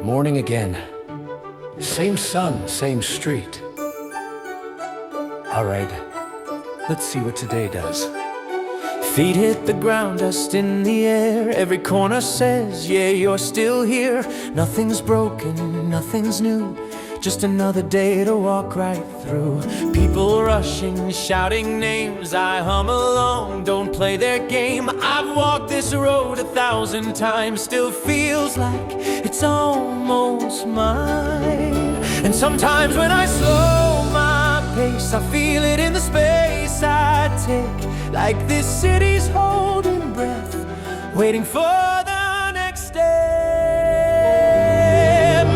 Morning again. Same sun, same street. All right, let's see what today does. Feet hit the ground, dust in the air. Every corner says, yeah, you're still here. Nothing's broken, nothing's new. Just another day to walk right through. People rushing, shouting names. I hum along, don't play their game. I've walked this road 1,000 times. Still feels like it's almost mine. And sometimes when I slow my pace, I feel it in the space I take. Like this city's holding breath, waiting for the next step.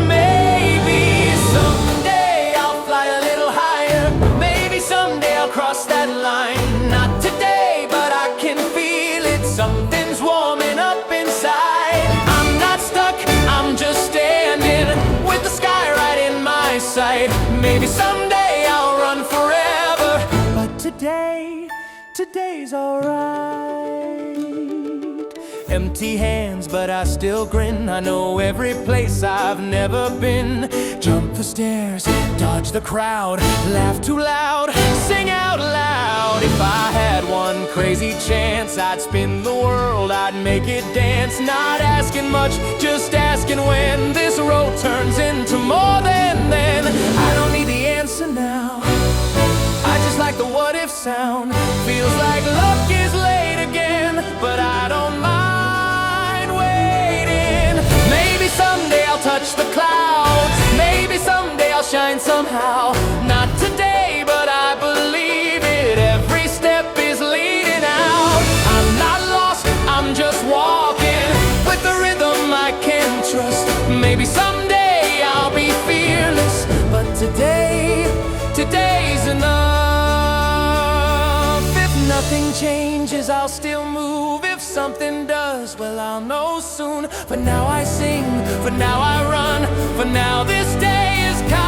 Maybe someday I'll fly a little higher. Maybe someday I'll cross that line. Not today, but I can feel it. Something's warming up inside. I'm not stuck, I'm just standing with the sky right in my sight. Maybe someday I'll run forever, but today's alright. Empty hands, but I still grin. I know every place I've never been. Jump the stairs, dodge the crowd, laugh too loud, sing out loud. If I had one crazy chance, I'd spin the world, I'd make it dance. Not asking much, just asking when this road turns into more than then. I don't need the answer now, I just like the what if sound. Feels like luck is late again, but I don't mind waiting. Maybe someday I'll touch the clouds. Maybe someday I'll shine somehow. Not today, but I believe it. Every step is leading out. I'm not lost, I'm just walking with the rhythm I can trust. Maybe someday I'll be fearless, but today's enough. If nothing changes, I'll still move. If something does, well, I'll know soon. For now I sing, for now I run, for now this day is kind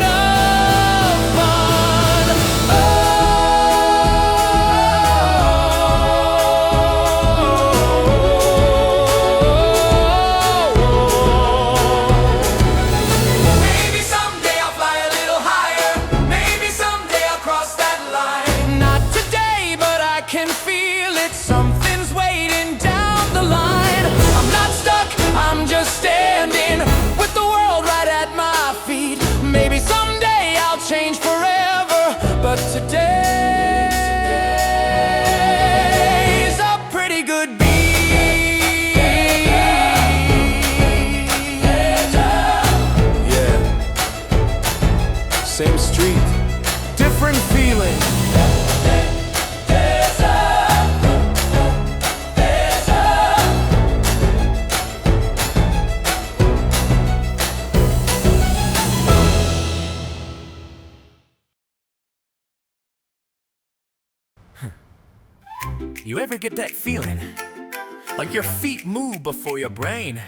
of fun. Maybe someday I'll fly a little higher. Maybe someday I'll cross that line. Not today, but I can feel it. Something's waiting down the line. I'm not stuck, I'm just standing with the world right at my feet. Maybe someday I'll change forever, but today's a pretty good beat. Yeah. Same street, different feeling. You ever get that feeling? Like your feet move before your brain?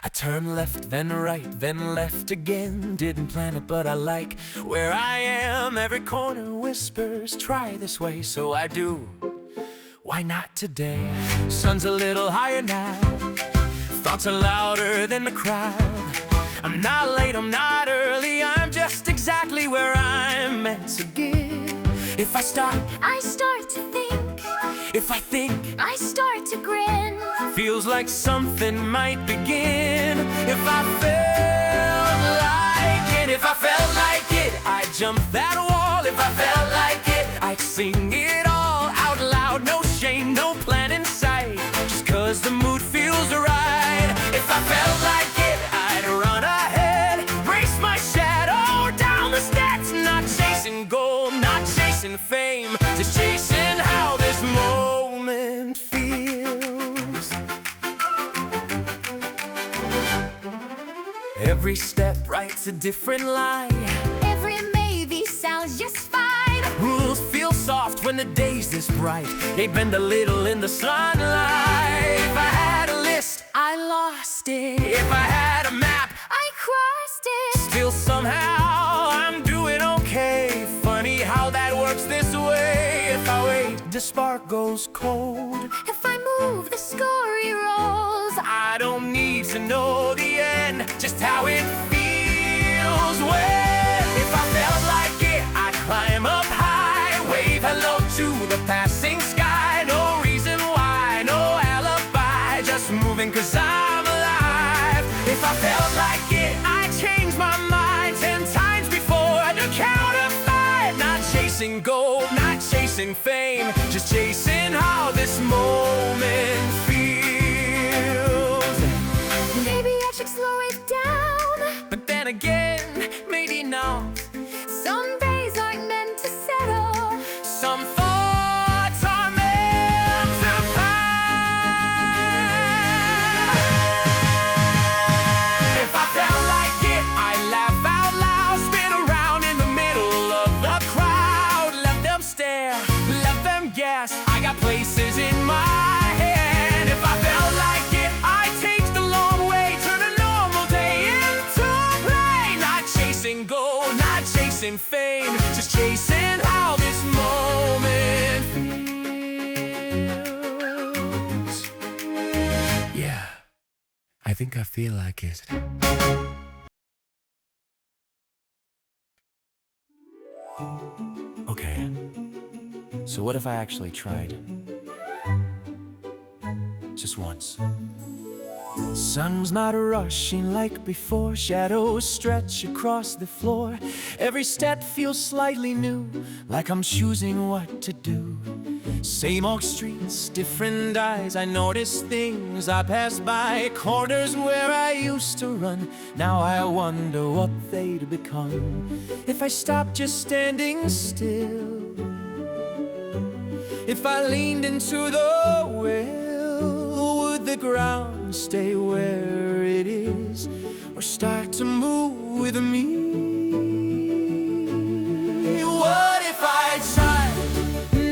I turn left, then right, then left again. Didn't plan it, but I like where I am. Every corner whispers, try this way, so I do. Why not today? Sun's a little higher now. Thoughts are louder than the crowd. I'm not late, I'm not early, I'm just exactly where I'm meant to be. If I start, I start to think. if I think, I start to grin. feels like something might begin. If I felt like it, if I felt like it, I'd jump that wall. If I felt like it, I'd sing it all out loud. No shame, no plan in sight, just 'cause the mood feels right. If I felt like it, I'd run ahead, race my shadow down the steps. Not chasing gold, not chasing fame, just chasing how this moment feels. Every step writes a different line. Every maybe sounds just fine. Rules feel soft when the day's this bright. They bend a little in the sunlight. If I had a list, I lost it. If I had a map, I crossed it. still somehow I'm doing okay. Funny how that works this way. If If I wait, the spark goes cold. If I move, the story rolls. I don't need to know the end, just how it feels when. If I felt like it, I'd climb up high, wave hello to the passing sky. No reason why, no alibi, just moving 'cause I'm alive. If I felt like it, I'd change my mind 10 times before the count of 5. Not chasing gold, not chasing fame, just chasing how this moment feels. Maybe I should slow it down. But then again, maybe not. Some days aren't meant to settle. Some thoughts are meant to pass. If I felt like it, I'd laugh out loud, spin around in the middle of the crowd. Let them stare, let them guess, I got places in my head. If I felt like it, I'd take the long way, turn a normal day into a play. Not chasing gold, not chasing fame, just chasing how this moment feels. Yeah, I think I feel like it. Okay, so what if I actually tried? Just once. Sun's not rushing like before. Shadows stretch across the floor. Every step feels slightly new, like I'm choosing what to do. Same old streets, different eyes. I notice things I pass by. Corners where I used to run, now I wonder what they'd become. If I stopped just standing still, if I leaned into the well, would the ground stay where it is, or start to move with me? What if I tried?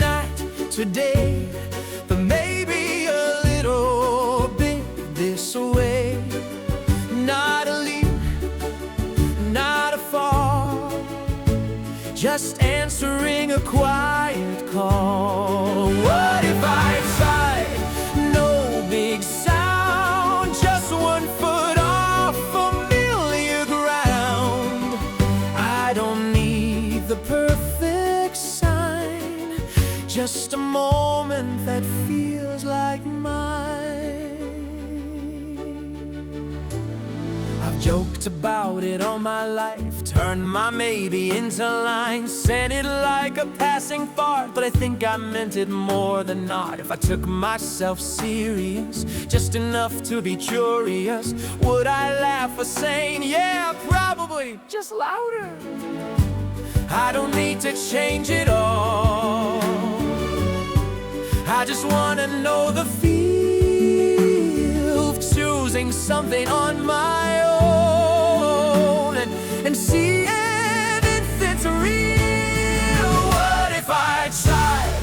Not today, but maybe a little bit this way. Not a leap, not a fall, just answering a quiet call. What if I tried? No big sound, just 1 foot off familiar ground. I don't need the perfect sign, just a moment that feels like mine. I've joked about it all my life, turned my maybe into line, said it like a passing thought, but I think I meant it more than not. If I took myself serious, just enough to be curious, would I laugh or sane? Yeah, probably, just louder. I don't need to change it all, I just wanna know the feel of choosing something on my own, and see if it's real. What if I tried?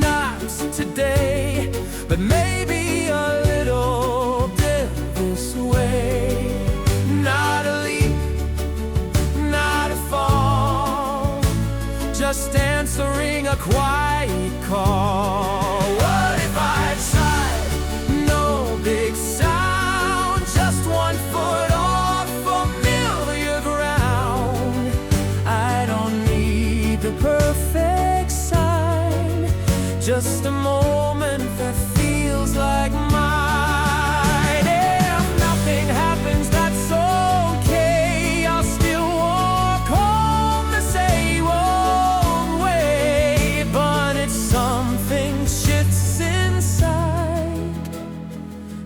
Not today, but maybe a little bit this way. Not a leap, not a fall, just answering a quiet call. What if I tried? No big sound, just 1 foot off familiar ground. I don't need the perfect sign, just a moment that feels like mine. If nothing happens, that's okay, I'll still walk home the same old way. But it's something shits inside,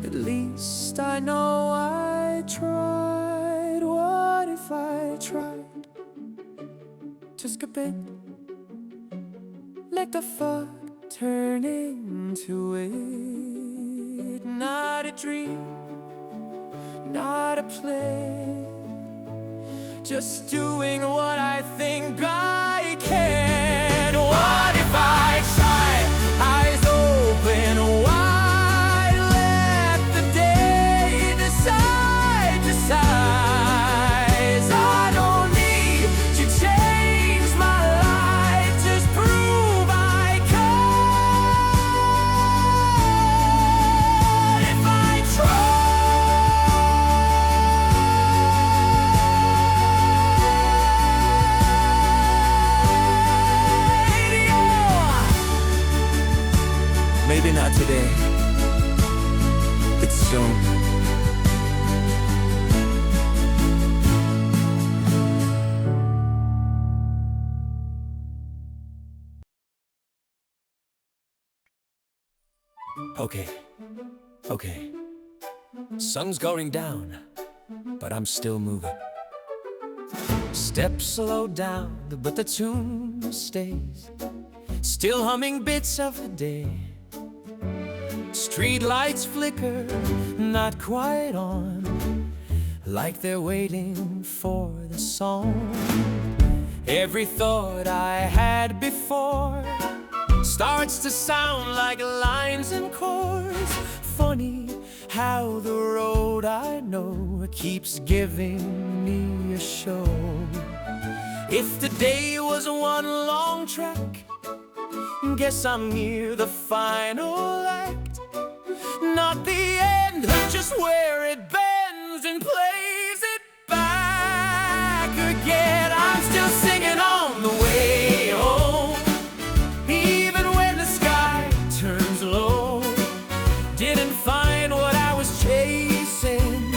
at least I know I tried. What if I tried? Just a bit, like the thought turn into it. Not a dream, not a play, just doing what I think I can. What if I tried? Eyes open wide, let the day decide, decides. I don't need to change my life, just prove I can. maybe not today, but soon. Okay. Sun's going down, but I'm still moving. Steps slow down, but the tune stays. Still humming bits of the day. Street lights flicker, not quite on, like they're waiting for the song. Every thought I had before starts to sound like lines and chords. Funny how the road I know keeps giving me a show. If the day was one long track, guess I'm near the final act. Not the end, just where it bends and plays it back again. I'm still singing on the way home, even when the sky turns low. Didn't find what I was chasing,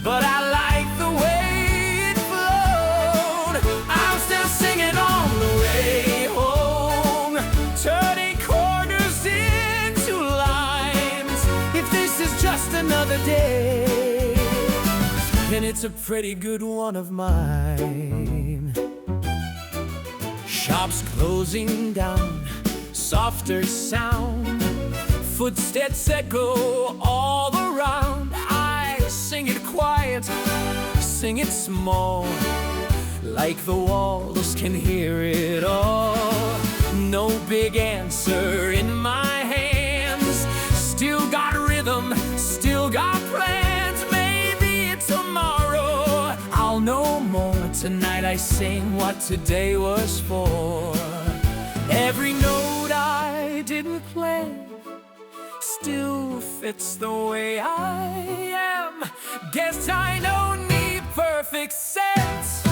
but I like the way it flowed. I'm still singing on the way home, turning corners into lines. If this is just another day, then it's a pretty good one of mine. Shops closing down, softer sound, footsteps echo all around. I sing it quiet, sing it small, like the walls can hear it all. No big answer in my hands, still got rhythm, still got plans. Maybe tomorrow I'll know more. Tonight I sing what today was for. Every note I didn't play still fits the way I am. Guess I don't need perfect sense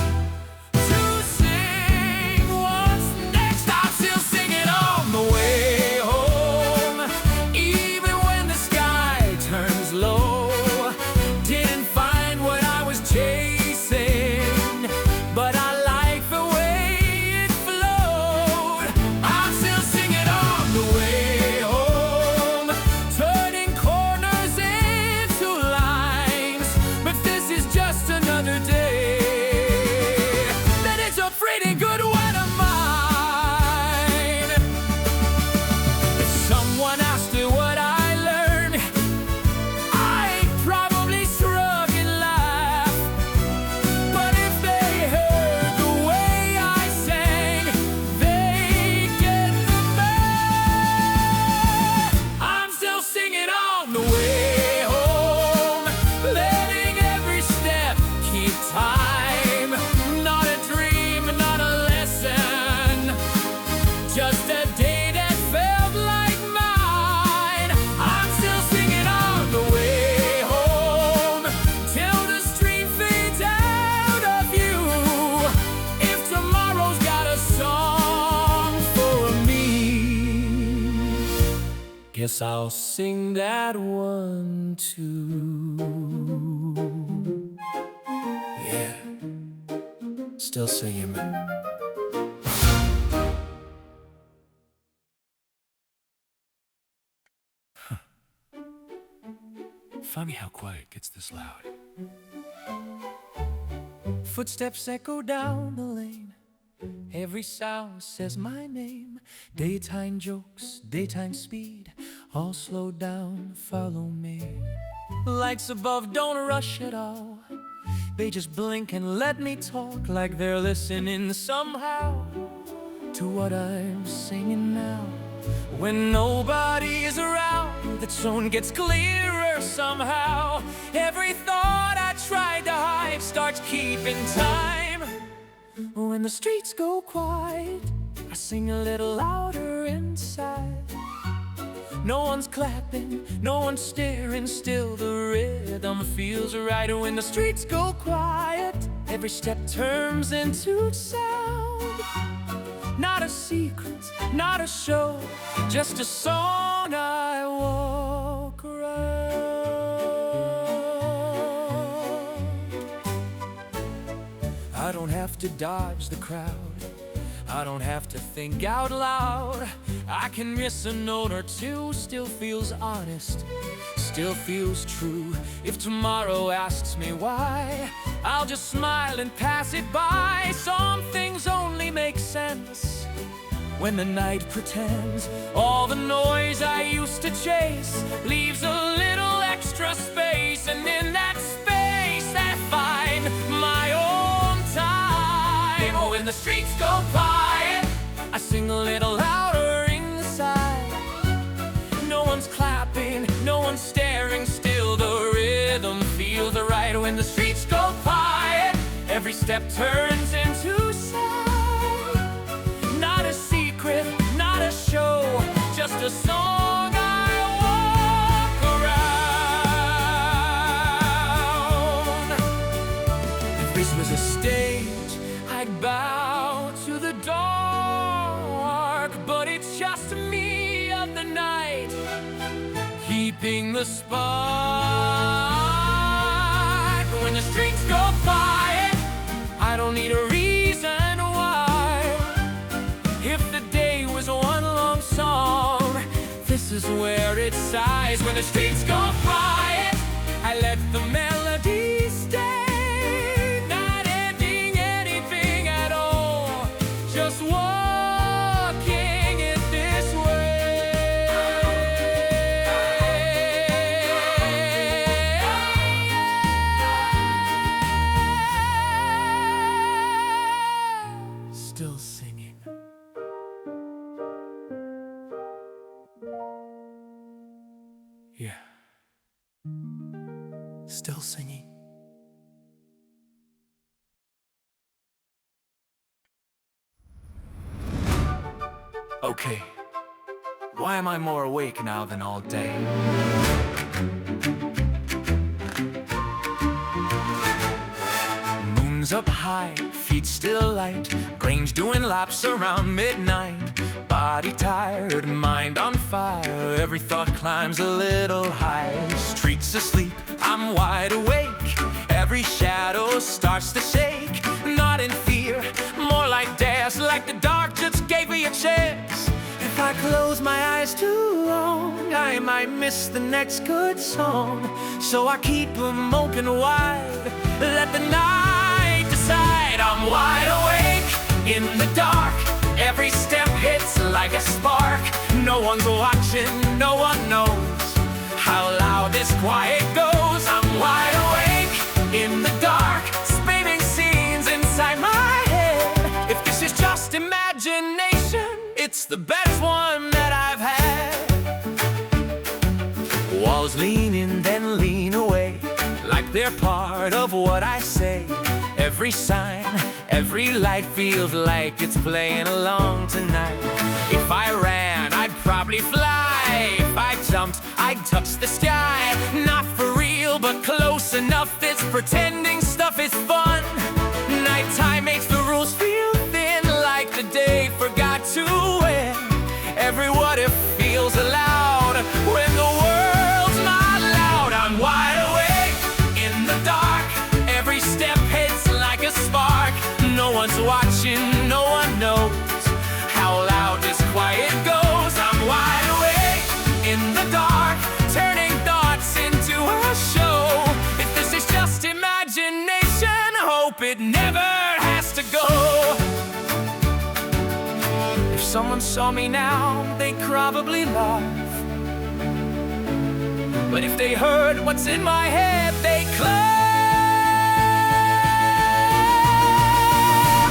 to sing what's next. I'm still singing on the way home, even when the sky turns low. Didn't find what I was chasing, but I like the way it flowed. I'm still singing on the way home, turning corners into lines. But this is just another day, then it's a pretty good one of mine. If someone asked me what I learned, I'd probably shrug and laugh. But if they heard the way I sang, they get the math. I'm still singing on the way home, letting every step keep time. Not a dream, not a lesson, just a day that felt like mine. I'm still singing on the way home, till the street fades out of view. If tomorrow's got a song for me, guess I'll sing that one too. Yeah, still singing, man. Funny how quiet gets this loud. Footsteps echo down the lane, every sound says my name. Daytime jokes, daytime speed, all slow down, follow me. Lights above don't rush at all, they just blink and let me talk, like they're listening somehow to what I'm singing now. When nobody is around, the tone gets clearer somehow. Every thought I tried to hide starts keeping time. When the streets go quiet, I sing a little louder inside. No one's clapping, no one's staring, still the rhythm feels right. When the streets go quiet, every step turns into sound. not a secret, not a show, just a song I walk around. I don't have to dodge the crowd, I don't have to think out loud. I can miss a note or two, still feels honest, still feels true. If tomorrow asks me why, I'll just smile and pass it by. Some things only make sense when the night pretends. All the noise I used to chase leaves a little extra space, and in that space I find my own time. Oh, when the streets go quiet, I sing a little louder inside. No one's clapping, no one's staring still, the rhythm feels right. When the streets go quiet, every step turns into sound. Not a secret, not a show, just a song I walk around. If this was a stage, I'd bow to the dark, but it's just me of the night, keeping the spark. When the streets go quiet, I don't need a reason why. If the day was one long song, this is where it sighs. When the streets go quiet, I let the melody stay, not ending anything at all, just walking it this way. Still singing. Yeah. Still singing. Okay. Why am I more awake now than all day? Moon's up high, feet still light, Grange doing laps around midnight. Body tired, mind on fire, every thought climbs a little higher. Streets asleep, I'm wide awake, every shadow starts to shake. Not in fear, more like dares, like the dark just gave me a chance. If I close my eyes too long, I might miss the next good song. So I keep them open wide, let the night decide. I'm wide awake in the dark, every step hits like a spark. No one's watching, no one knows how loud this quiet goes. I'm wide awake in the dark, spinning scenes inside my head. If this is just imagination, it's the best one that I've had. Walls lean in, then lean away, like they're part of what I say. Every sign, every light feels like it's playing along tonight. If I ran, I'd probably fly. If I jumped, I'd touch the sky. Not for real, but close enough. This pretending stuff is fun. Nighttime makes the rules feel thin, like the day forgot to end. Every what if feels allowed when the world's not loud. I'm wide awake in the dark, every step hits like a spark. No one's watching, no one knows how loud this quiet goes. I'm wide awake in the dark, turning thoughts into a show. If this is just imagination, hope it never has to go. If someone saw me now, they'd probably laugh. But if they heard what's in my head, they'd clap.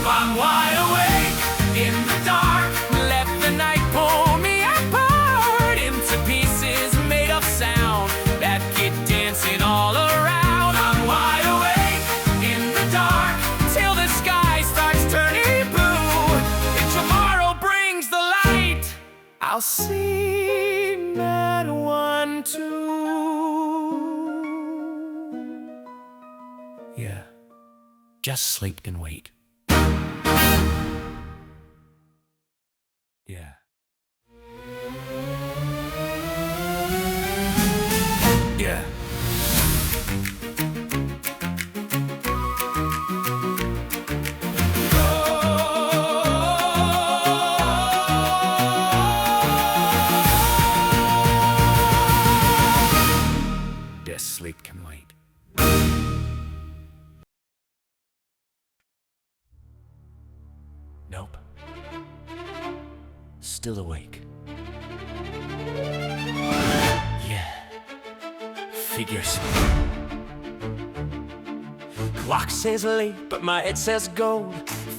I'm wide awake in the dark, let the night pull me apart into pieces made of sound that keep dancing all around. I'm wide awake in the dark till the sky starts turning blue. If tomorrow brings the light, I'll see that one too. Yeah, just sleep and wait. Yeah. Yeah. Yes, sleep can wait. Nope. Still awake. Yeah. Figures. Clock says late, but my head says go.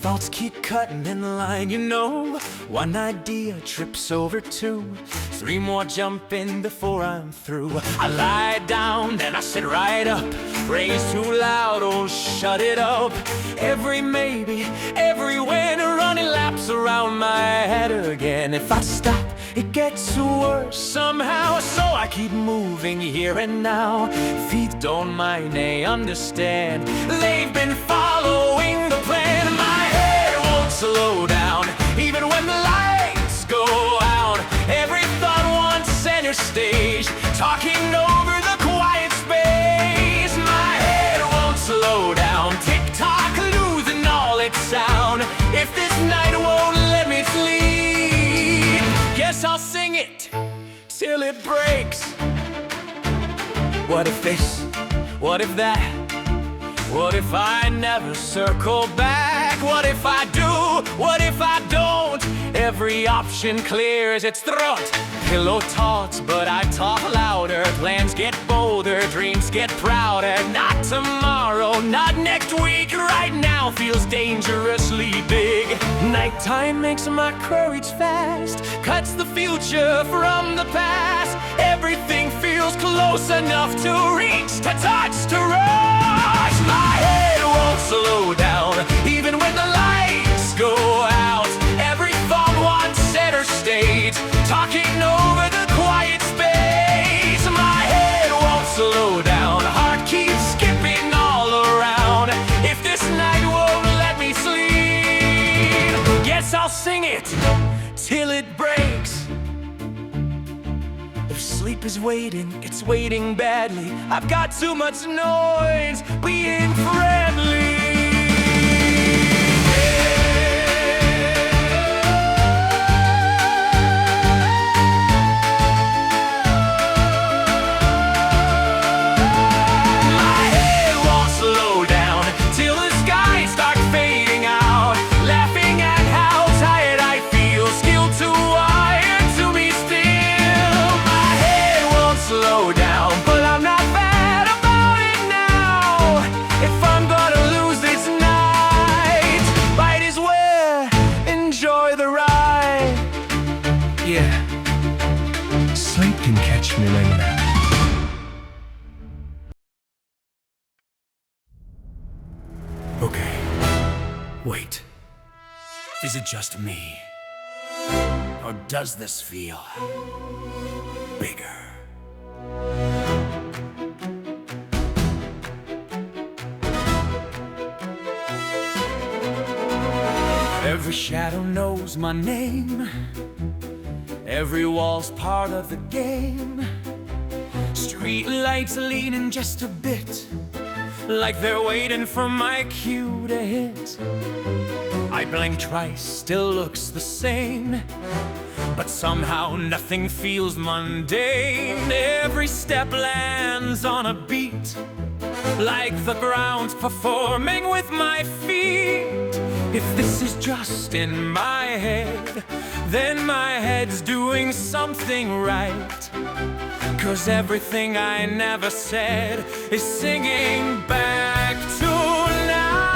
Thoughts keep cutting in line, you know. One idea trips over two. Three more jump in before I'm through. I lie down, then I sit right up. Rain's too loud, oh shut it up. Every maybe, every when, running laps around my head again. If I stop, it gets worse somehow. So I keep moving here and now. Feet don't mind, they understand. They've been following the plan. My head won't slow down, even when the lights go out. Every thought wants center stage, talking over the quiet space. My head won't slow down, tick-tock losing all its sound. If this night won't let me sleep, guess I'll sing it till it breaks. What if this? What if that? What if I never circle back? What if I do? What if I don't? Every option clears its throat. Pillow talks, but I talk louder. Plans get bolder, dreams get prouder. Not tomorrow, not next week. Right now feels dangerously big. Nighttime makes my courage fast, cuts the future from the past. Everything feels close enough to reach, to touch, to rush. My head won't slow down, even when the lights go out. Every thought wants center stage, talking over the quiet space. My head won't slow down, heart keeps skipping all around. If this night won't let me sleep, guess I'll sing it till it breaks. If sleep is waiting, it's waiting badly. I've got too much noise being friendly. My head won't slow down till the skies start fading out. Laughing at how tired I feel, skill too wired to be still. My head won't slow down, but I'm not bad about it now. If I'm gonna lose this night, might as well enjoy the ride. Yeah. Sleep can catch me later. Okay. Wait. Is it just me? Or does this feel bigger? Every shadow knows my name. Every wall's part of the game. Street lights leaning just a bit, like they're waiting for my cue to hit. I blink twice, still looks the same, but somehow nothing feels mundane. Every step lands on a beat, like the ground's performing with my feet. If this is just in my head, then my head's doing something right. 'Cause everything I never said is singing back tonight.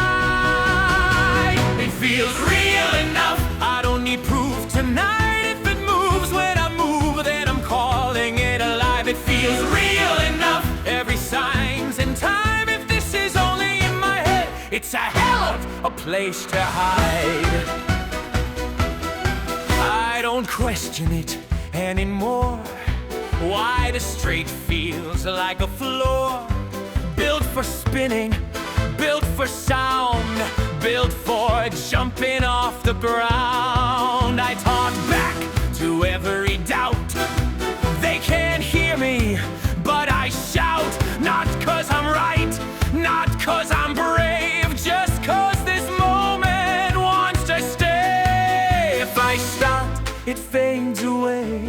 It feels real enough, I don't need proof tonight. If it moves when I move, then I'm calling it alive. It feels real enough, every sign's in time. If this is only in my head, it's a hell of a place to hide. I don't question it anymore. Why the straight feels like a floor, built for spinning, built for sound, built for jumping off the ground. I talk back it fades away.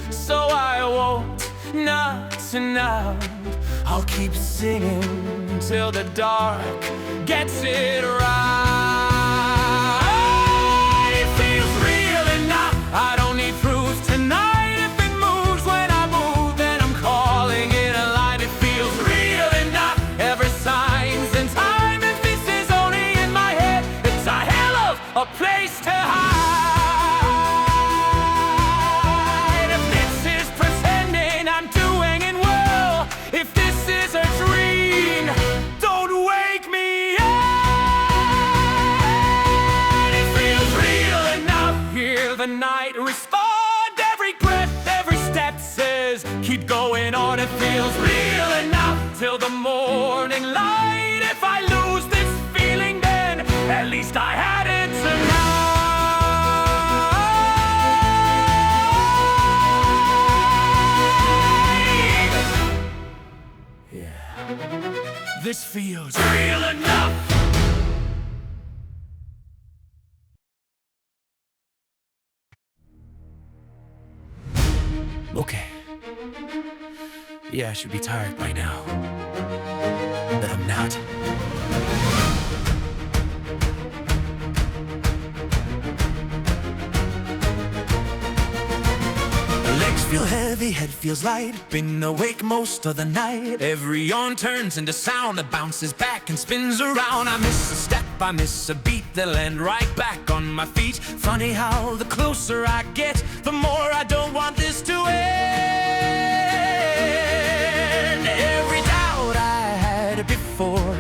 So I won't, not tonight. I'll keep singing till the dark gets it right. It feels real enough. I don't need proof tonight. If it moves when I move, then I'm calling it a line. It feels real enough. Every sign's in time. If this is only in my head, it's a hell of a place to hide. If this is pretending I'm doing it well, if this is a dream, don't wake me up. It feels real enough. Hear the night respond. Every breath, every step says keep going on. It feels real enough till the morning light. If I lose this feeling, then at least I had it tonight. Yeah, this feels real enough. Okay. Yeah, I should be tired by now. But I'm not. Legs feel heavy, head feels light. Been awake most of the night. Every yawn turns into sound that bounces back and spins around. I miss a step, I miss a beat, they'll land right back on my feet. Funny how the closer I get, the more I don't want this to end. Every doubt I had before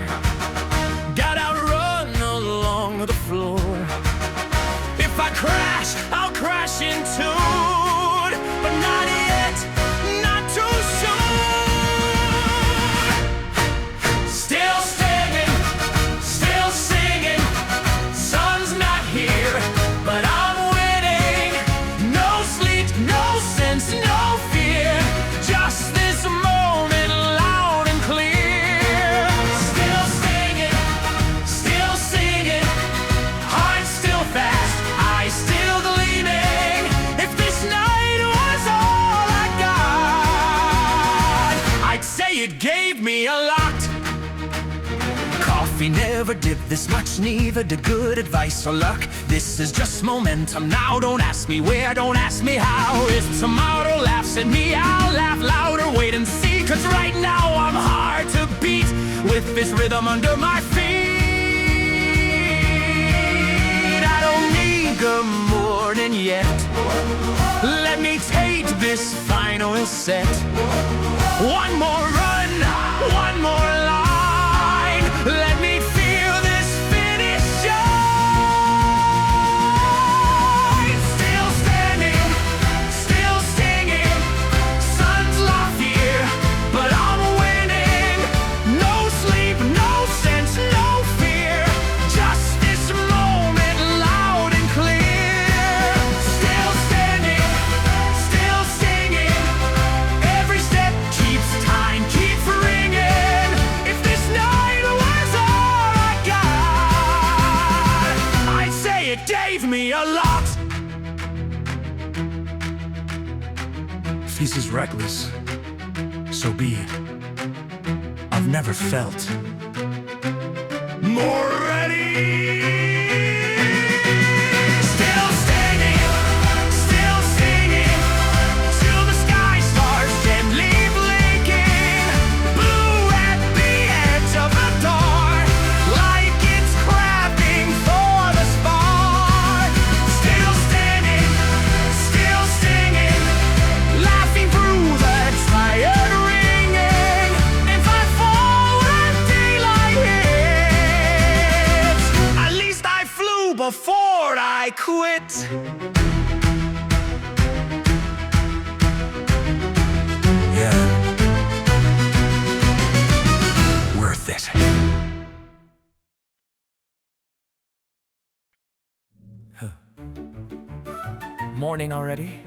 got outrun along the floor. If I crash, I'll crash into it, but not yet, not too soon. Still standing, still singing. Sun's not here, but I'm winning. No sleep, no sense, no fear. Just this moment, loud and clear. Still singing, still singing. Heart still fast, eyes still gleaming. If this night was all I got, I'd say it gave me a lot. Coffee never did this much, neither did good advice or luck. This is just momentum now. Don't ask me where, don't ask me how. If tomorrow laughs at me, I'll laugh louder. Wait and see, cause right now I'm hard to beat with this rhythm under my feet. I don't need good morning yet. Let me take this final set. One more run, one more line. Let me feel this finish shine. Still standing, still singing. Sun's lost here, but I'm winning. No sleep, no sense, no fear. Just this moment, loud and clear. Still standing, still singing. Every step keeps time, keeps ringing. If this night was all I got, I'd say it gave me a lot. If this is reckless, so be it. I've never felt more ready. Still standing, still singing, till the sky starts gently blinking. Blue at the edge of the dark, like it's crafting for the spark. Still standing, still singing, laughing through the tired ringing. If I fall when daylight hits, at least I flew before I quit. Yeah. Worth it. Morning already?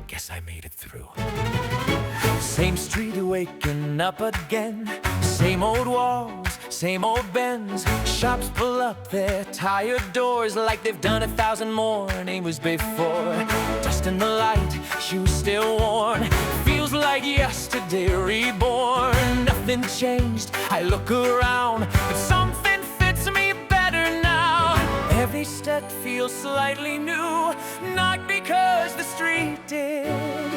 Guess I made it through. Same street waking up again. Same old walls, same old Benz. Shops pull up their tired doors like they've done 1,000 mornings before. Dust in the light, shoes still worn, feels like yesterday reborn. Nothing changed, I look around, but something fits me better now. Every step feels slightly new, not because the street did,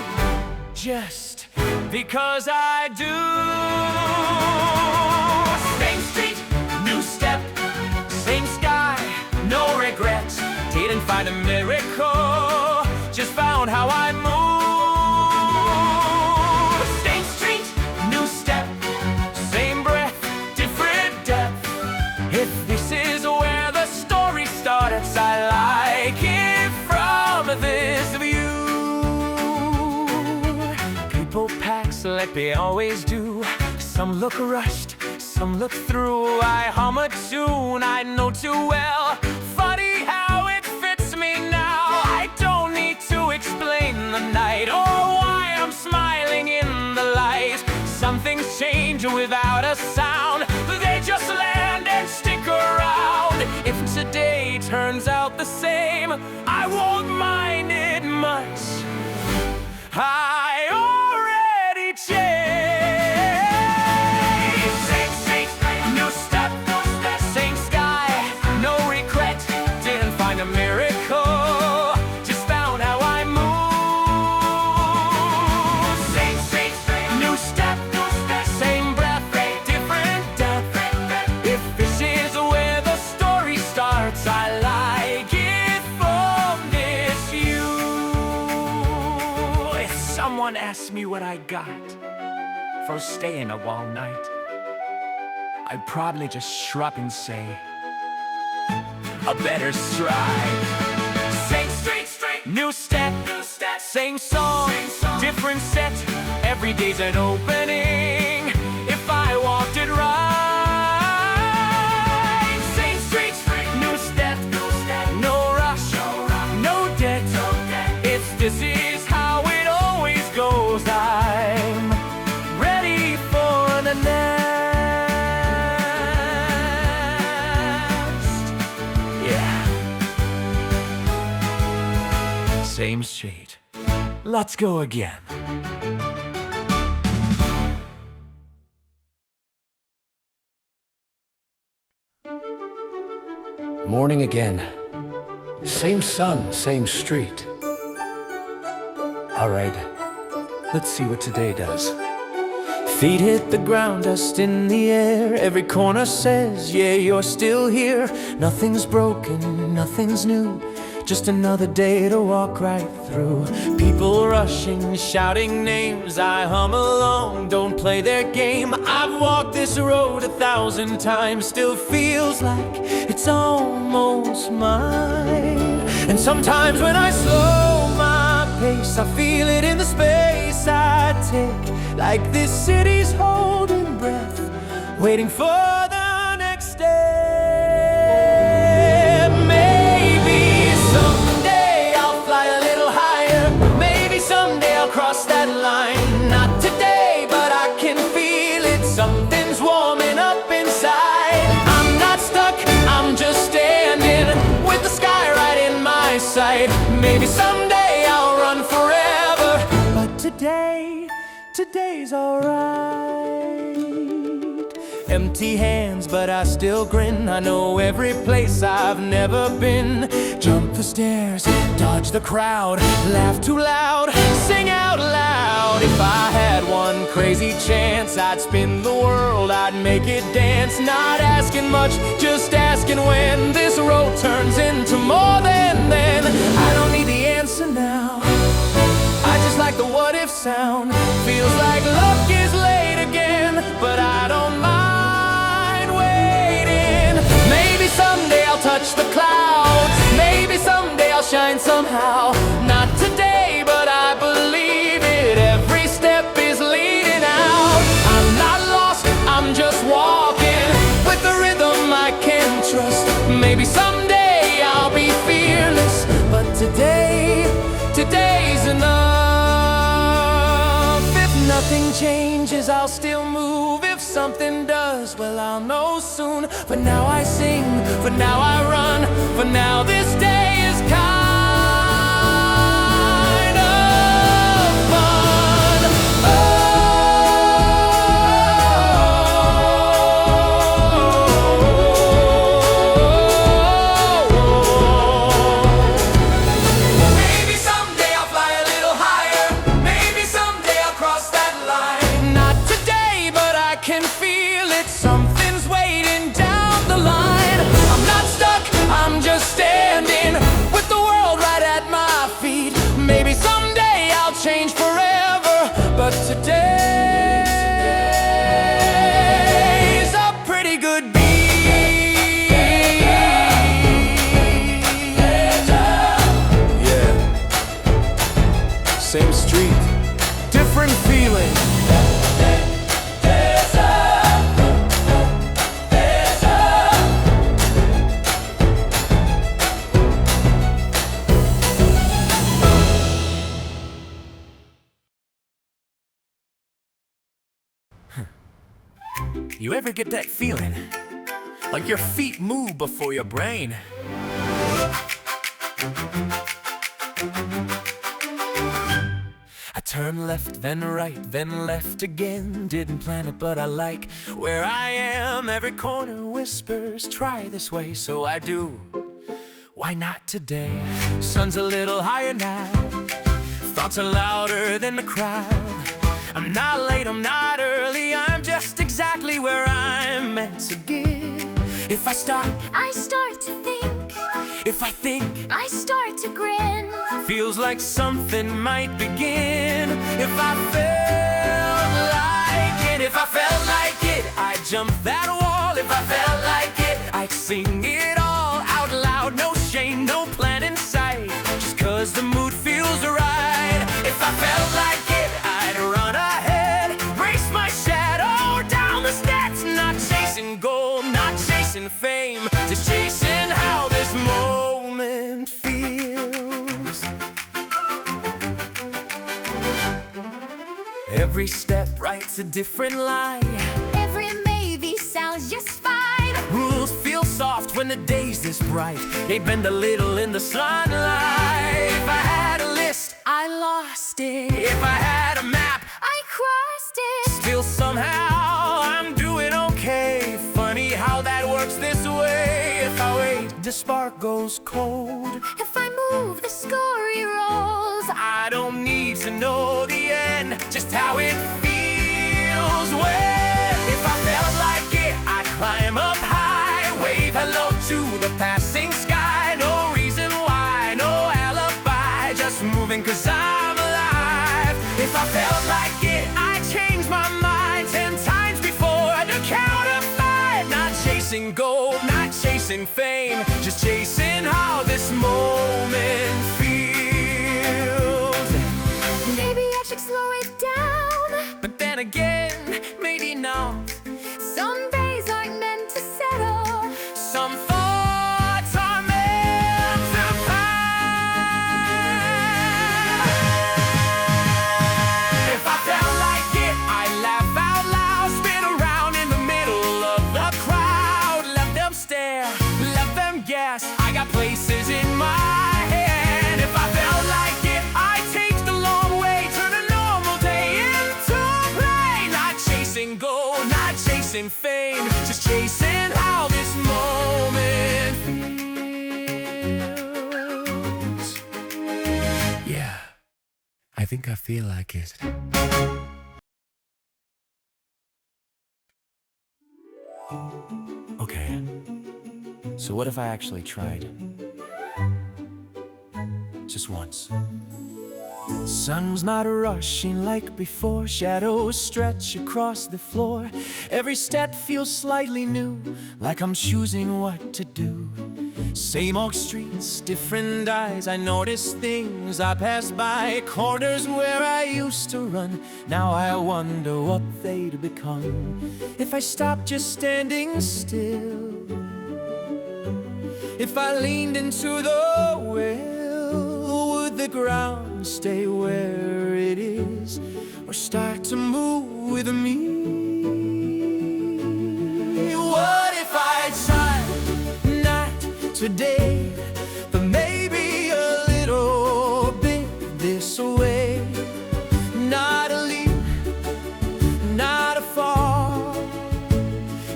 just because I do. Same street, new step, same sky, no regrets. Didn't find a miracle, just found how I move. Same street, new step, same breath, different depth. If this is where the story starts, I like it from this view. People pass like they always do. Some look rushed, some look through. I hum a tune I know too well. Funny how it fits me now. I don't need to explain the night or why I'm smiling in the light. Some things change without a sound. They just land and stick around. If today turns out the same, I won't mind it much. I already changed. Same street, new step, same sky, no regret. Didn't find a miracle, just found how I move. Same street, new step, same breath, different depth. If this is where the story starts, I like it from this view. If someone asks me what I got for staying up all night, I'd probably just shrug and say, a better stride. Same street, new step, same song, different set. Every day's an opening if I walked it right. Same street, new step, no rush, no debt. If this is how it always goes, I'm ready for the next. Yeah. Same street. Let's go again. Morning again. Same sun, same street. All right, let's see what today does. Feet hit the ground, dust in the air. Every corner says, yeah, you're still here. Nothing's broken, nothing's new. Just another day to walk right through. People rushing, shouting names. I hum along, don't play their game. I've walked this road 1,000 times, still feels like it's almost mine. And sometimes when I slow my pace, I feel it in the space I take. Like this city's holding breath, waiting for the next step. Maybe someday I'll fly a little higher. Maybe someday I'll cross that line. Not today, but I can feel it. Something's warming up inside. I'm not stuck, I'm just standing with the sky right in my sight. Maybe someday I'll run forever, but today's alright. Empty hands, but I still grin. I know every place I've never been. Jump the stairs, dodge the crowd, laugh too loud, sing out loud. If I had one crazy chance, I'd spin the world, I'd make it dance. Not asking much, just asking when this road turns into more than then. I don't need the answer now, I just like the what if sound. Feels like luck is late again, but I don't mind waiting. Maybe someday I'll touch the clouds. Maybe someday I'll shine somehow. Not today, but I believe it. Every step is leading out. I'm not lost, I'm just walking with the rhythm I can trust. Maybe someday I'll be fearless, but today's enough. If nothing changes, I'll still move. If something does, well, I'll know soon. For now I sing, for now I run, for now this day is kind of fun. Maybe someday I'll fly a little higher. Maybe someday I'll cross that line. Not today, but I can feel it. Something's waiting down the line. I'm not stuck, I'm just standing with the world right at my feet. Maybe someday I'll change forever, but today's a pretty good beat. Yeah. Same street, different feeling. You ever get that feeling? Like your feet move before your brain? I turn left, then right, then left again. Didn't plan it, but I like where I am. Every corner whispers, try this way, so I do. Why not today? Sun's a little higher now. Thoughts are louder than the crowd. I'm not late, I'm not early, I'm just exactly where I'm meant to get. If I start, I start to think. if I think, I start to grin. feels like something might begin. If I felt like it, if I felt like it, I'd jump that wall. If I felt like it, I'd sing it all out loud. No shame, no plan in sight, just 'cause the mood feels right. If I felt like it, I'd run ahead, race my shadow down the steps. Not chasing gold, not chasing fame, just chasing how this moment feels. Every step writes a different line. Every maybe sounds just fine. Rules feel soft when the day's this bright. They bend a little in the sunlight. If I had a list, I lost it. If I had a map, I crossed it. still somehow I'm doing okay. Funny how that works this way. If I wait, the spark goes cold. If I move, the story rolls. I don't need to know the end, just how it feels when. If I felt like it, I'd climb up high, wave hello to the passing sky. No reason why, no alibi, just moving 'cause I'm alive. If I felt like it, I'd change my mind 10 times before the count of 5. Not chasing gold, not chasing fame, just chasing how this moment feels. Maybe I should slow it down. But then again, maybe not. Some days aren't meant to settle. Some thoughts are meant to pass. If I felt like it, I'd laugh out loud, spin around in the middle of the crowd. Let them stare, let them guess, I got places in my head. If I felt like it, I'd take the long way, turn a normal day into play. Not chasing gold, not chasing fame, just chasing how this moment feels. Yeah, I think I feel like it. Okay, so what if I actually tried? Just once. Sun's not rushing like before. Shadows stretch across the floor. Every step feels slightly new, like I'm choosing what to do. Same old streets, different eyes. I notice things I pass by. Corners where I used to run, now I wonder what they'd become. If I stopped just standing still, if I leaned into the well, would the ground stay where it is, or start to move with me?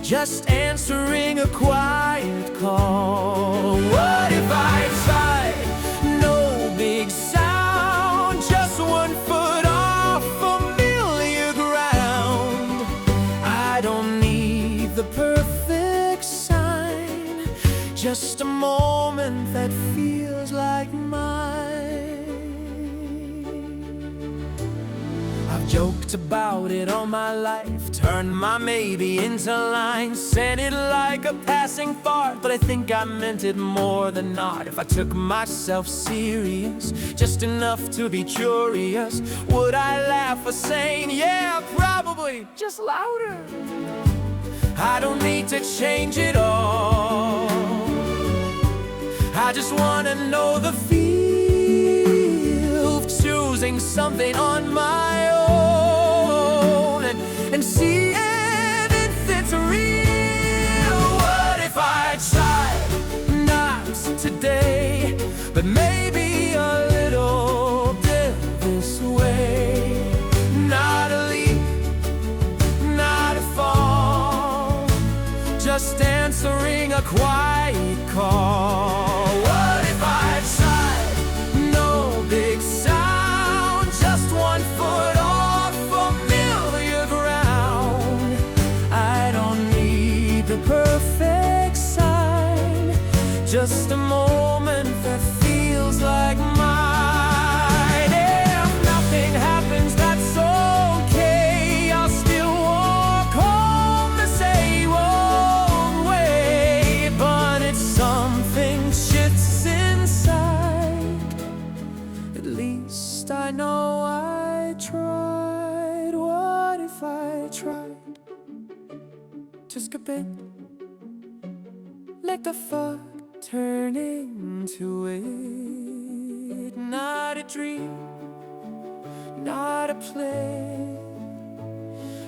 just answering a quiet call. What if I tried? No big sound, just 1 foot off familiar ground. I don't need the perfect sign, just a moment that feels like mine. I've joked about it all my life, turned my maybe into line, said it like a passing thought, but I think I meant it more than not. If I took myself serious, just enough to be curious, would I laugh or sane? Yeah, probably, just louder. I don't need to change it all, I just wanna know the feel of choosing something on my own, and see if it's real. What if I tried? Not today, but maybe a little bit this way. Not a leap, not a fall, just answering a quiet call. What if I tried? No big sound, just 1 foot off familiar ground. I don't need the perfect sign, just a moment that feels like mine. If nothing happens, that's okay, I'll still walk home the same old way. But it's something shifts inside, at least I know I tried. What if I tried? Just a bit, let the fuck turn into it. Not a dream, not a play,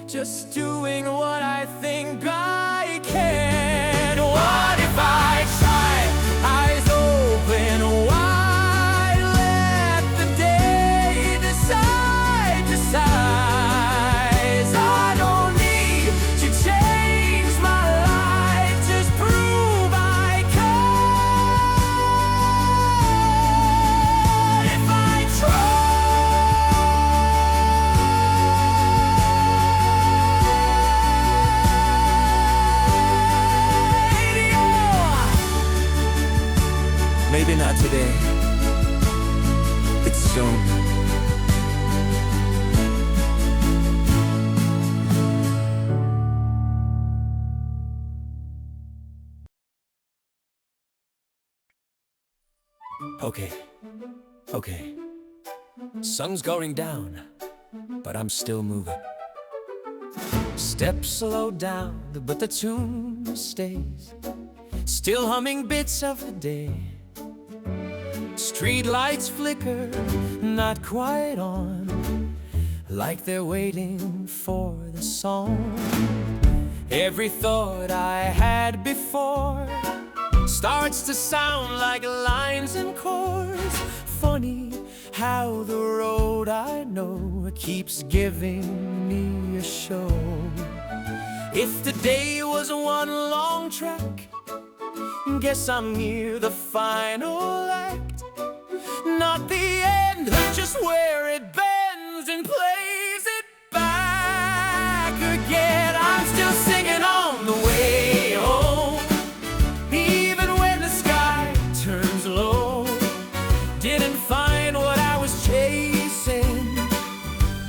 just doing what I think I can. What if I tried? Eyes open wide, let the day decide, decides. I don't need to change my life, just prove I can. If I tried, yeah. Maybe not today, it's soon. Okay. Sun's going down, but I'm still moving. Steps slow down, but the tune stays, still humming bits of the day. Street lights flicker, not quite on, like they're waiting for the song. Every thought I had before starts to sound like lines and chords. Funny how the road I know keeps giving me a show. If the day was one long track, guess I'm near the final act. Not the end, just where it bends and plays it back again. I'm still singing on the way home, even when the sky turns low. Didn't find what I was chasing,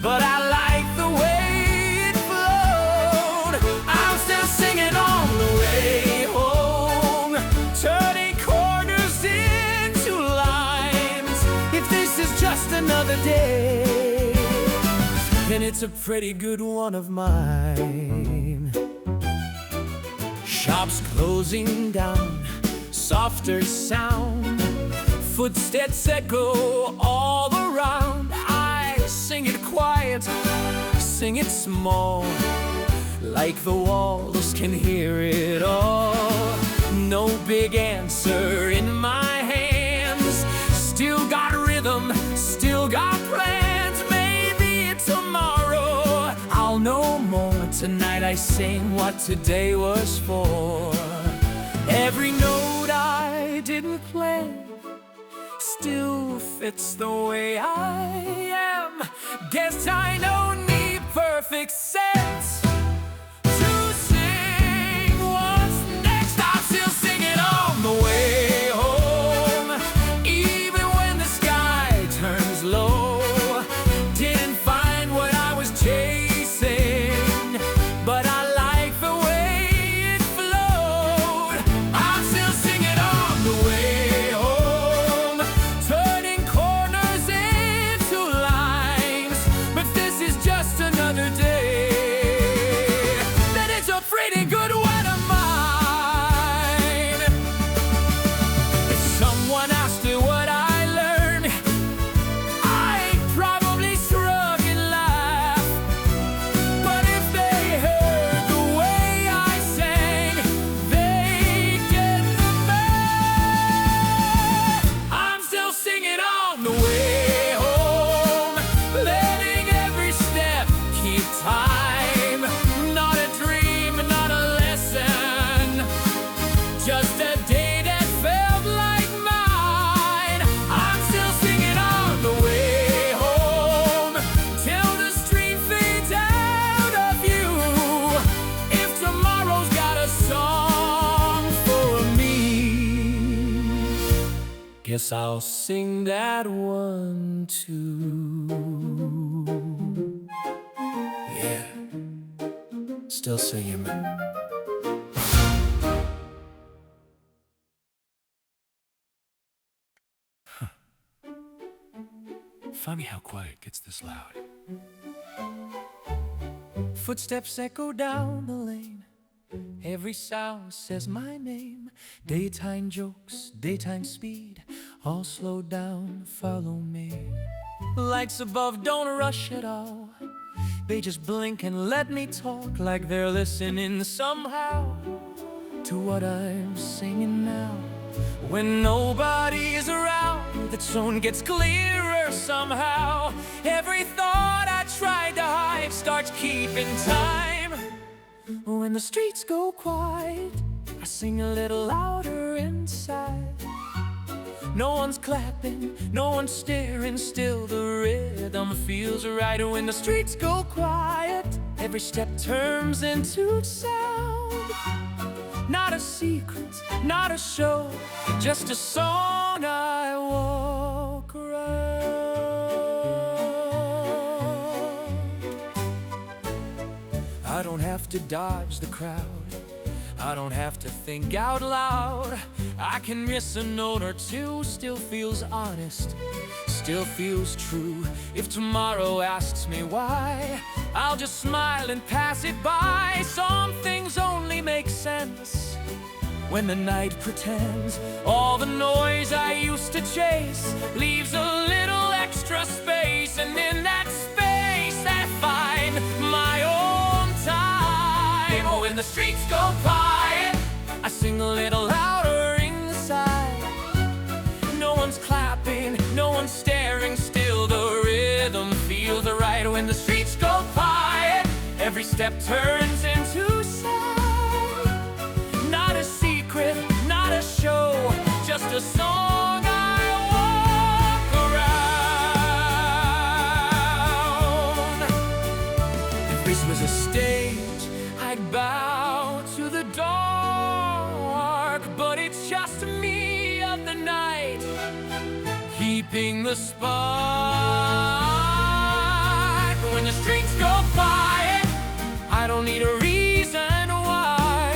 but I like the way it flowed. I'm still singing on the way home, turning corners into lines. If this is just another day, then it's a pretty good one of mine. Shops closing down, softer sound, footsteps echo all around. I sing it quiet, sing it small, like the walls can hear it all. No big answer in my hands, still got rhythm, still got plans. Maybe tomorrow I'll know more. Tonight I I sing what today was for. Every note I didn't play still fits the way I am. Guess I don't need perfect sense to sing what's next. I'm still singing on the way home, even when the sky turns low. Didn't find what I was chasing, but I like the way it flowed. I'm still singing on the way home, turning corners into lines. But this is just another day, then it's a pretty good one of mine. If someone asked me what I learned, I'd probably shrug and laugh. But if they heard the way I sang, they'd get the math. I'm still singing on the way home, letting every step keep time. Not a dream, not a lesson, just a day that felt like mine. I'm still singing on the way home, till the street fades out of view. If tomorrow's got a song for me, guess I'll sing that one too. Yeah, still singing. Funny how quiet gets this loud. Footsteps echo down the lane, every sound says my name. Daytime jokes, daytime speed, all slow down, follow me. Lights above don't rush at all, they just blink and let me talk, like they're listening somehow to what I'm singing now. When nobody is around, the tone gets clearer somehow. Every thought I tried to hide starts keeping time. When the streets go quiet, I sing a little louder inside. No one's clapping, no one's staring, still the rhythm feels right. When the streets go quiet, every step turns into sound. Not a secret, not a show, just a song I walk around. I don't have to dodge the crowd, I don't have to think out loud. I can miss a note or two, still feels honest, still feels true. If tomorrow asks me why, I'll just smile and pass it by. Some things only make sense when the night pretends. All the noise I used to chase leaves a little extra space, and in that space I find my own time. When the streets go quiet, I sing a little louder inside. No one's clapping, no one's staring, still the rhythm feels right. When the streets go quiet, every step turns into sound. Not a secret, not a show, just a song I walk around. If this was a stage, I'd bow to the dark, but it's just me of the night, keeping the spark. When the streets go quiet, I don't need a reason why.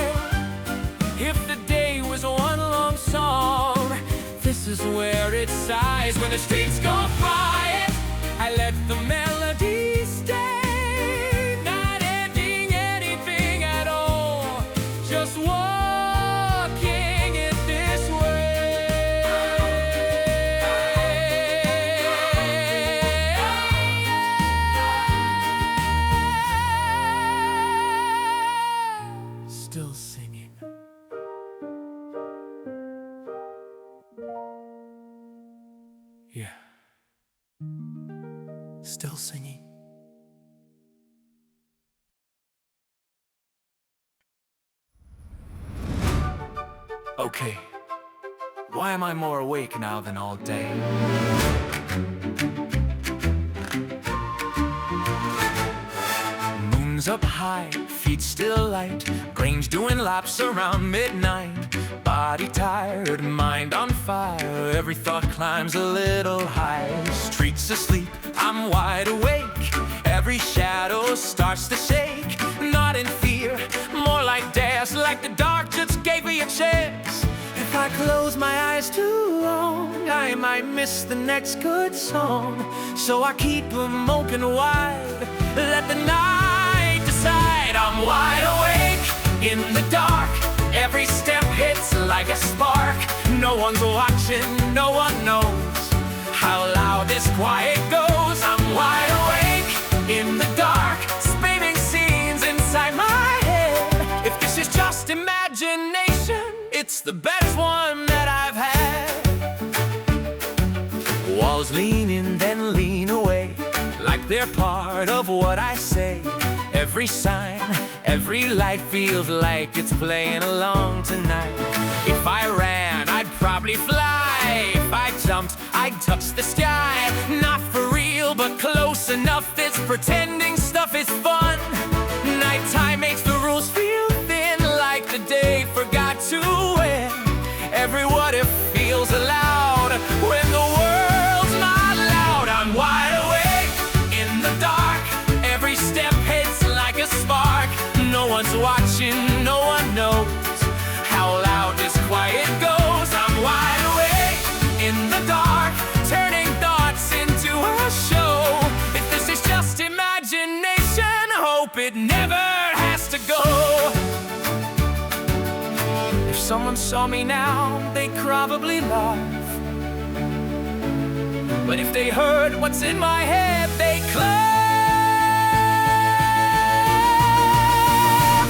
If the day was one long song, this is where it sighs. When the streets go quiet, I let the melody stay, not ending anything at all, just walking it this way. Still singing. Yeah. Still singing. Why am I more awake now than all day? Moon's up high, feet still light, brain's doing laps around midnight. Body tired, mind on fire, every thought climbs a little higher. Streets asleep, I'm wide awake, every shadow starts to shake. Not in fear, more like dares, like the dark just gave me a chance. If I close my eyes too long, I might miss the next good song. So I keep them open wide, let the night decide. I'm wide awake in the dark, every step hits like a spark. No one's watching, no one knows how loud this quiet goes. I'm wide awake in the dark, spinning scenes inside my head. If this is just imagination, it's the best one that I've had. Walls lean in, then lean away, like they're part of what I say. Every sign, every light feels like it's playing along tonight. If I ran, I'd probably fly. If I jumped, I'd touch the sky. Not for real, but close enough. This pretending stuff is fun. Nighttime makes the rules feel thin, like the day forgot to end. Every what if feels allowed when the world's not loud. I'm wide awake in the dark, every step hits like a spark. No one's watching, no one knows how loud this quiet goes. I'm wide awake in the dark, turning thoughts into a show. If this is just imagination, hope it never has to go. If someone saw me now, they'd probably laugh. But if they heard what's in my head, they'd clap.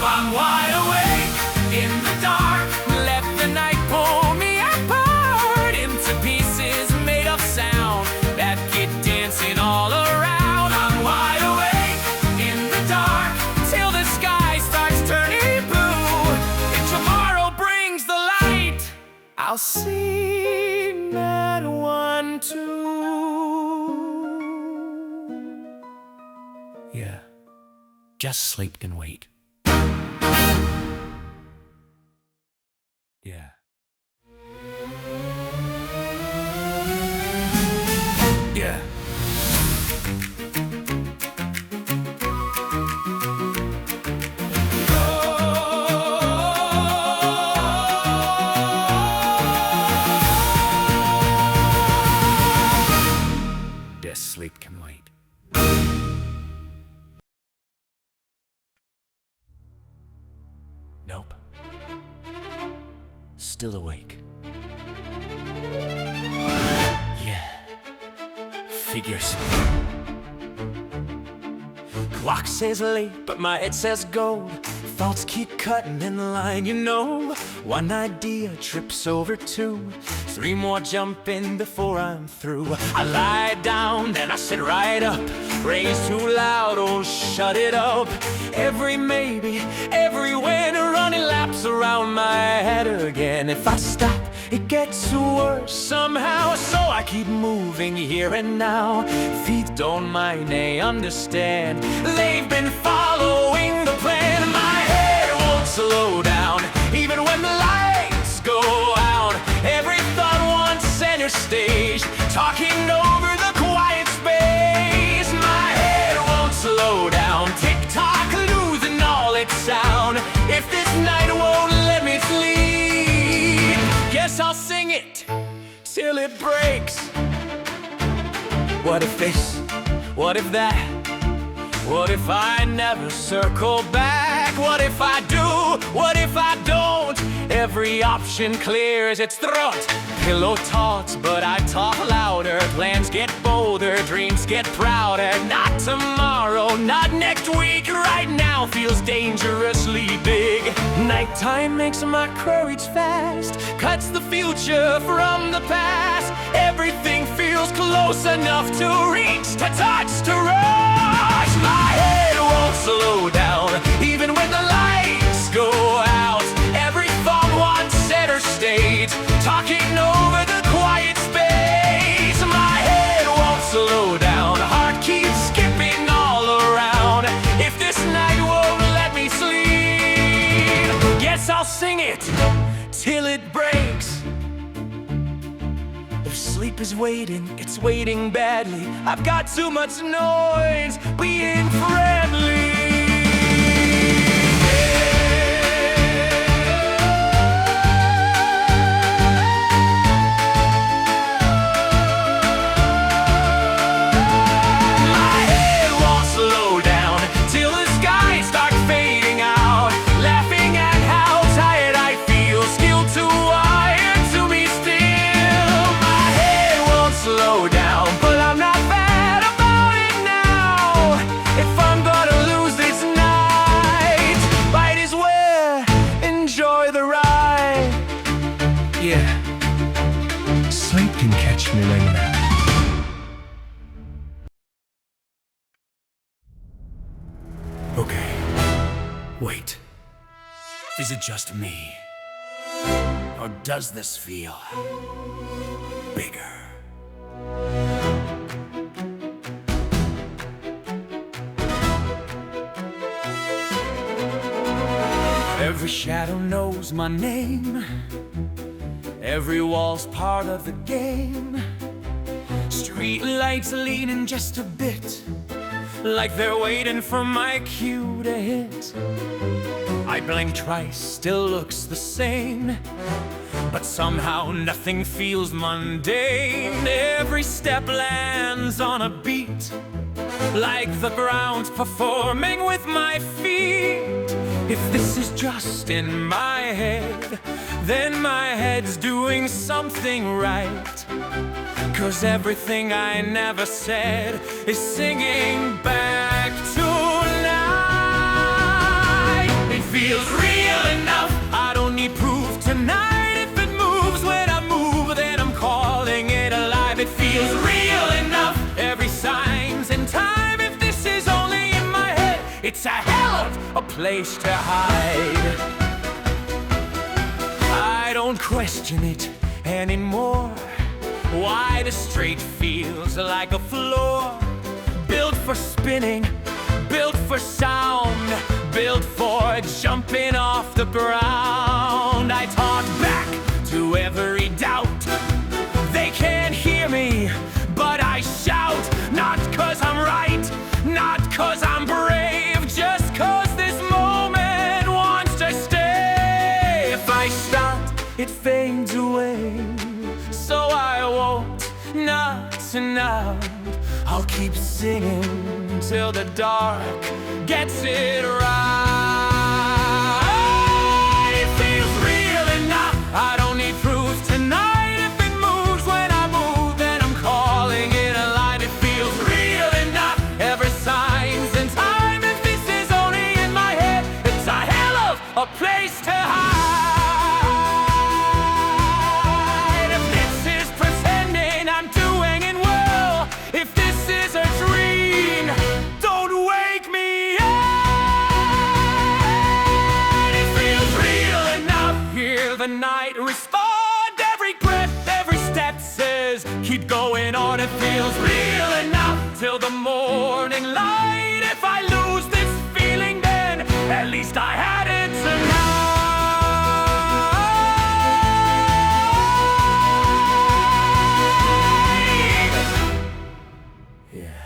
I'm wide awake in the dark, let the night pull me apart into pieces made of sound that get dancing all around. I'm wide awake in the dark till the sky starts turning blue. If tomorrow brings the light, I'll see that one too. Yeah, just sleep can wait. Yeah. Yeah. Yes, sleep can wait. Nope. Still awake. Yeah. Figures. Clock says late, but my head says go. Thoughts keep cutting in the line, you know. One idea trips over two. Three more jump in before I'm through. I lie down, then I sit right up. Praise too loud, oh shut it up. Every maybe, every when, running laps around my head again. If I stop, it gets worse somehow. So I keep moving here and now. Feet don't mind, they understand. They've been following the plan. My head won't slow down, even when the lights go out. Every thought wants center stage, talking over the quiet space. My head won't slow down, tick-tock losing all its sound. If this night won't let me sleep, guess I'll sing it till it breaks. What if this? What if that? What if I never circle back? What if I do? What if I don't? Every option clears its throat. Pillow talks, but I talk louder. Plans get bolder, dreams get prouder. Not tomorrow, not next week. Right now feels dangerously big. Nighttime makes my courage fast, cuts the future from the past. Everything feels close enough to reach, to touch, to rush. My head won't slow down, even when the lights go out. Every thought wants center stage, talking over is waiting, it's waiting badly. I've got too much noise being friendly. Sleep can catch me later. Okay, wait. Is it just me? Or does this feel bigger? Every shadow knows my name. Every wall's part of the game. Street lights leaning just a bit, like they're waiting for my cue to hit. I blink twice, still looks the same, but somehow nothing feels mundane. Every step lands on a beat, like the ground's performing with my feet. If this is just in my head, then my head's doing something right. 'Cause everything I never said is singing back tonight. It feels real enough, I don't need proof tonight. If it moves when I move, then I'm calling it alive. It feels real enough, every sign's in time. If this is only in my head, it's a hell of a place to hide. I don't question it anymore. Why the street feels like a floor, built for spinning, built for sound, built for jumping off the ground. I talk back to every doubt. They can't hear me, but I shout. Not 'cause I'm right, not 'cause I'm brave, just 'cause this moment wants to stay. If I start, it fades away, so I won't, not tonight. I'll keep singing till the dark gets it right. It feels real enough, I don't need proof tonight. If it moves when I move, then I'm calling it a line. It feels real enough, every sign's in time. If this is only in my head, it's a hell of a place to hide. The night respond, every breath, every step says keep going on. It feels real enough till the morning light. If I lose this feeling, then at least I had it tonight. Yeah,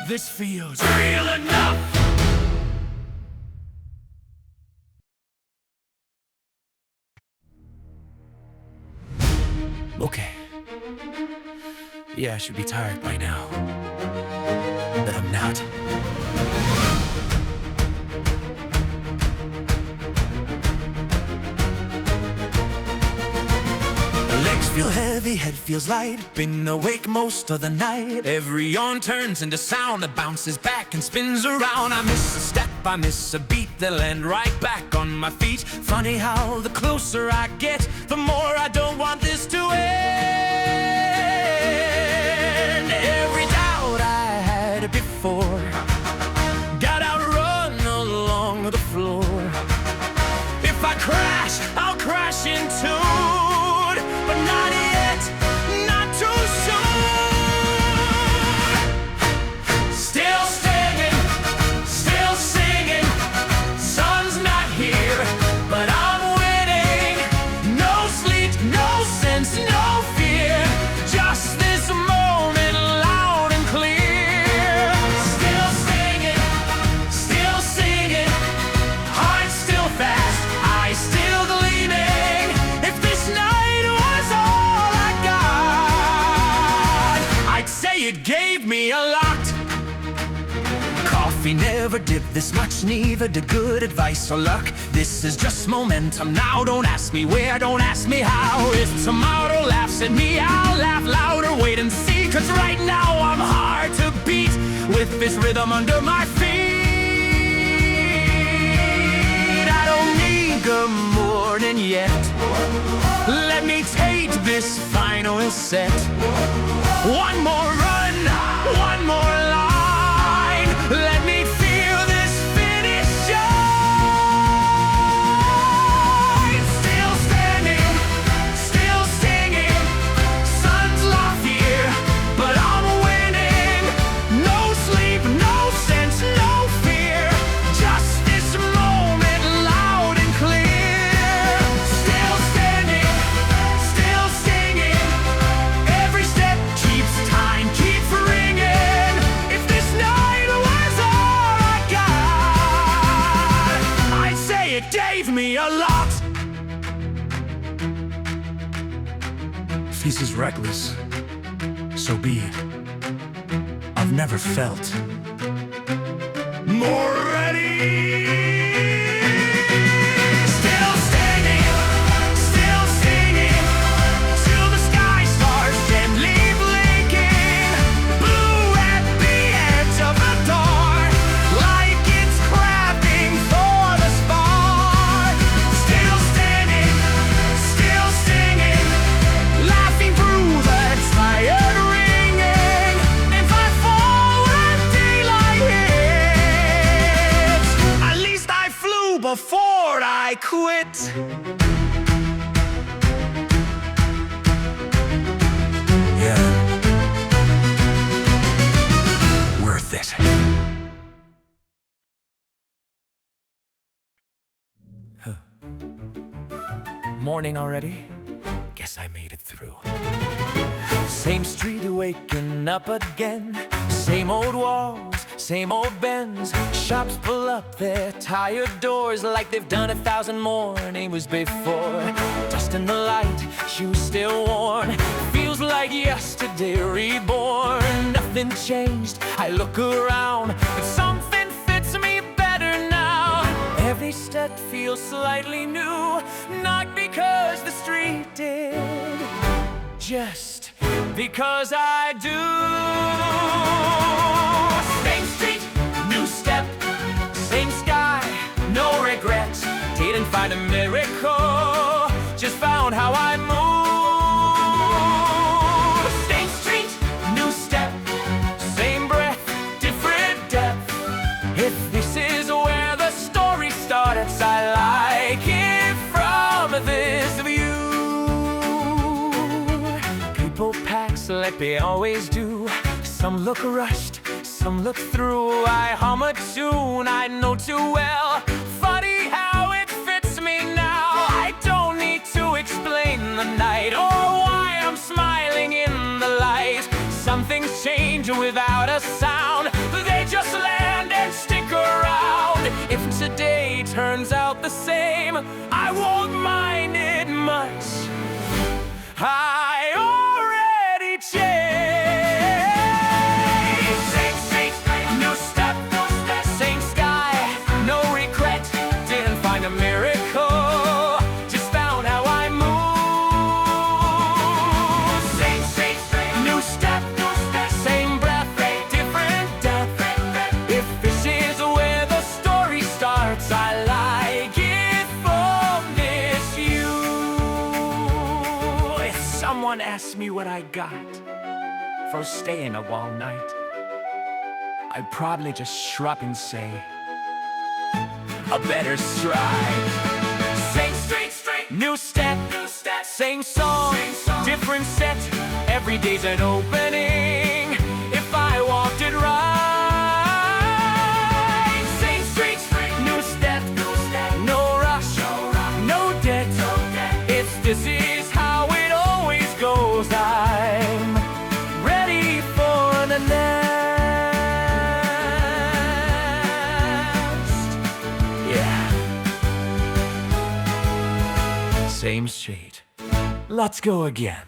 this feels real enough. Okay. Yeah, I should be tired by now. But I'm not. Legs feel heavy, head feels light. Been awake most of the night. Every yawn turns into sound that bounces back and spins around. I miss a step, I miss a beat, they'll land right back on my feet. Funny how the closer I get, the more I don't want this to end. Every doubt I had before got outrun along the floor. If I crash, I'll crash into it, but not yet, not too soon. Still standing, still singing. Sun's not here, but I'm winning. No sleep, no sense, no fear. Just coffee never dipped this much, neither did good advice or luck. This is just momentum now, don't ask me where, don't ask me how. If tomorrow laughs at me, I'll laugh louder, wait and see. Cause right now I'm hard to beat, with this rhythm under my feet. I don't need good morning yet, let me take this final set. One more run, one more line, let me feel this finish shine. Still standing, still singing, sun's lost here, but I'm winning. No sleep, no sense, no fear, just this moment loud and clear. Still standing, still singing, every step keeps time, keeps ringing. If this night was all I got, I'd say it gave me a lot. If this is reckless, so be it. I've never felt more ready. Still standing, still singing, till the sky starts gently blinking. Blue at the edge of the dark, like it's crafting for the spark. Still standing, still singing, laughing through the tired ringing. If I fall when daylight hits, at least I flew before I quit. Yeah, worth it. Morning already? Guess I made it through. Same street waking up again, same old walls, same old bends. Shops pull up their tired doors like they've done 1,000 mornings before. Dust in the light, shoes still worn, feels like yesterday reborn. Nothing changed, I look around, but something fits me better now. Every step feels slightly new, not because the street did, just because I do. Same street, new step, same sky, no regrets. Didn't find a miracle, just found how I move. Same street, new step, same breath, different depth. If this is where the story starts, I like it from this view. People pass like they always do. Some look rushed, some look through. I hum a tune I know too well. Funny how it fits me now. I don't need to explain the night or why I'm smiling in the light. Some things change without a sound, they just land and stick around. If today turns out the same, I won't mind it much. I already changed. Same street, new step, same sky, no regret. Didn't find a miracle, just found how I move. Same street, new step, same breath, different depth. If this is where the story starts, I like it from this view. If someone asks me what I got for staying up all night, I'd probably just shrug and say, a better stride. Same street, new step, same song, different set. Every day's an opening if I walked it right. Same street, new step, no rush, no debt. It's this is how it always goes. I'm ready for the next. Yeah. Same street. Let's go again.